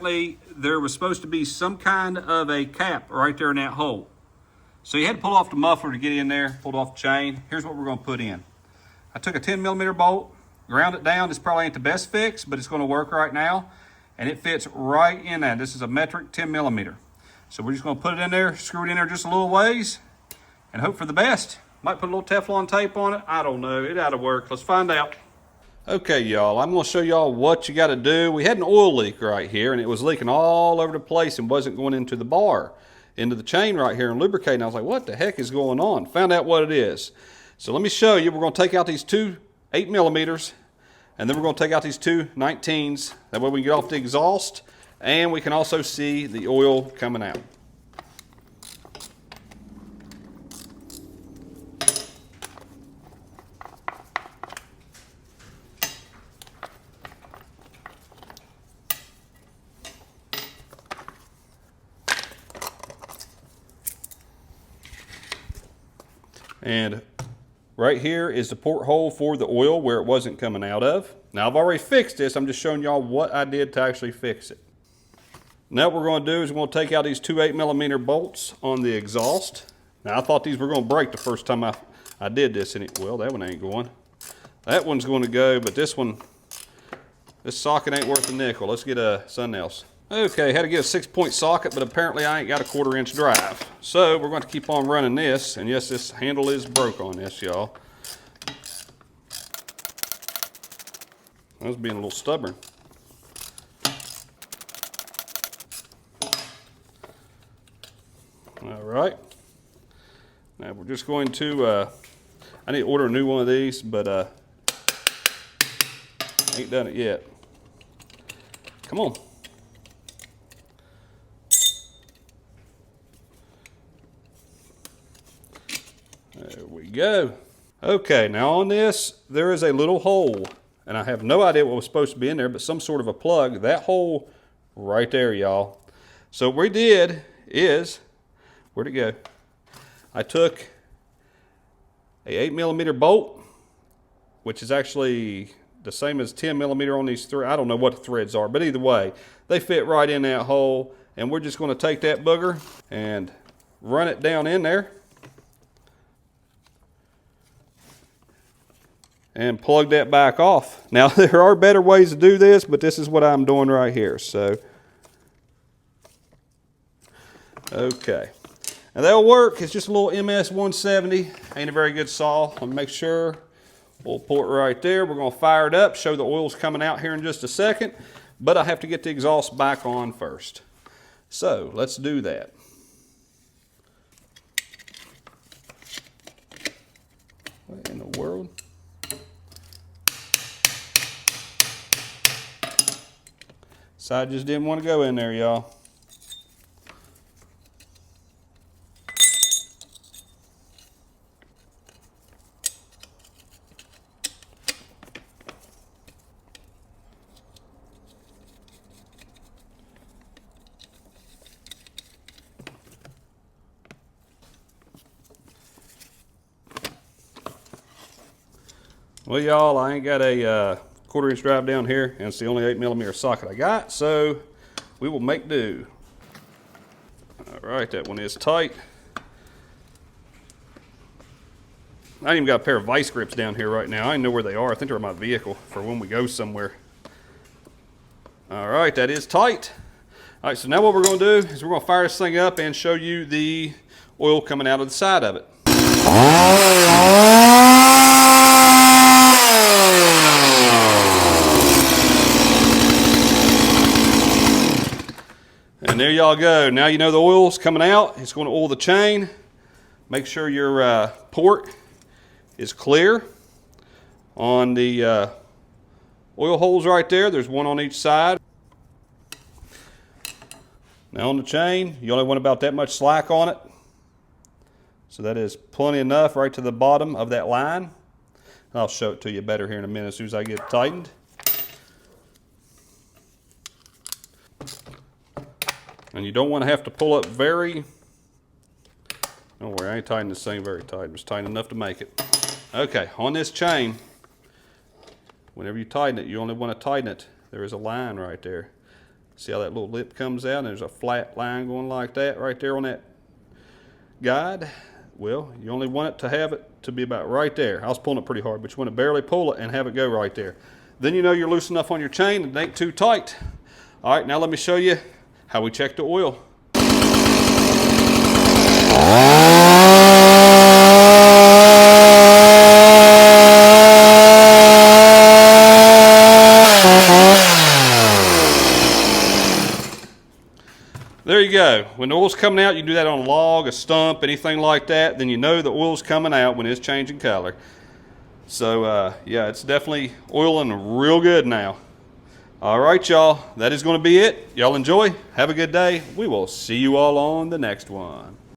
apparently there was supposed to be some kind of a cap right there in that hole. So you had to pull off the muffler to get in there, pulled off the chain. Here's what we're gonna put in. I took a 10mm bolt, ground it down. This probably ain't the best fix, but it's gonna work right now. And it fits right in that. This is a metric 10mm. So we're just gonna put it in there, screw it in there just a little ways, and hope for the best. Might put a little Teflon tape on it. I don't know, it ought to work. Let's find out. Okay, y'all, I'm gonna show y'all what you gotta do. We had an oil leak right here, and it was leaking all over the place and wasn't going into the bar, into the chain right here and lubricating. I was like, what the heck is going on? Found out what it is. So let me show you. We're gonna take out these two 8mm, and then we're gonna take out these two 19s. That way we can get off the exhaust, and we can also see the oil coming out. And right here is the porthole for the oil where it wasn't coming out of. Now I've already fixed this. I'm just showing y'all what I did to actually fix it. Now what we're going to do is we're going to take out these two 8mm bolts on the exhaust. Now I thought these were going to break the first time I did this, and well, that one ain't going. That one's going to go, but this socket ain't worth a nickel. Let's get something else. Okay, had to get a 6-point socket, but apparently I ain't got a 1/4-inch drive. So we're going to keep on running this, and yes, this handle is broke on this, y'all. I was being a little stubborn. All right. Now we're just going to, I need to order a new one of these, but ain't done it yet. Come on. There we go. Okay, now on this, there is a little hole, and I have no idea what was supposed to be in there, but some sort of a plug. That hole right there, y'all. So what we did is, where'd it go? I took a 8mm bolt, which is actually the same as 10mm on these threads. I don't know what the threads are, but either way, they fit right in that hole, and we're just going to take that booger and run it down in there and plug that back off. Now there are better ways to do this, but this is what I'm doing right here. So okay, now that'll work. It's just a little MS 170, ain't a very good saw. Let me make sure. We'll pull it right there. We're going to fire it up, show the oil's coming out here in just a second, but I have to get the exhaust back on first. So let's do that. What in the world? Side just didn't want to go in there, y'all. Well, y'all, I ain't got a 1/4-inch drive down here, and it's the only 8mm socket I got, so we will make do. All right, that one is tight. I ain't even got a pair of vice grips down here right now. I don't know where they are. I think they're in my vehicle for when we go somewhere. All right, that is tight. All right, so now what we're going to do is we're going to fire this thing up and show you the oil coming out of the side of it. And there y'all go. Now you know the oil's coming out. It's going to oil the chain. Make sure your port is clear on the oil holes right there. There's one on each side. Now on the chain, you only want about that much slack on it. So that is plenty enough right to the bottom of that line. I'll show it to you better here in a minute as soon as I get it tightened. And you don't want to have to pull up very, don't worry, I ain't tightening this thing very tight. I'm just tight enough to make it. Okay, on this chain, whenever you tighten it, you only want to tighten it. There is a line right there. See how that little lip comes out and there's a flat line going like that right there on that guide? Well, you only want it to have it to be about right there. I was pulling it pretty hard, but you want to barely pull it and have it go right there. Then you know you're loose enough on your chain and it ain't too tight. All right, now let me show you how we check the oil. There you go. When the oil's coming out, you can do that on a log, a stump, anything like that. Then you know the oil's coming out when it's changing color. So, yeah, it's definitely oiling real good now. All right, y'all. That is going to be it. Y'all enjoy. Have a good day. We will see you all on the next one.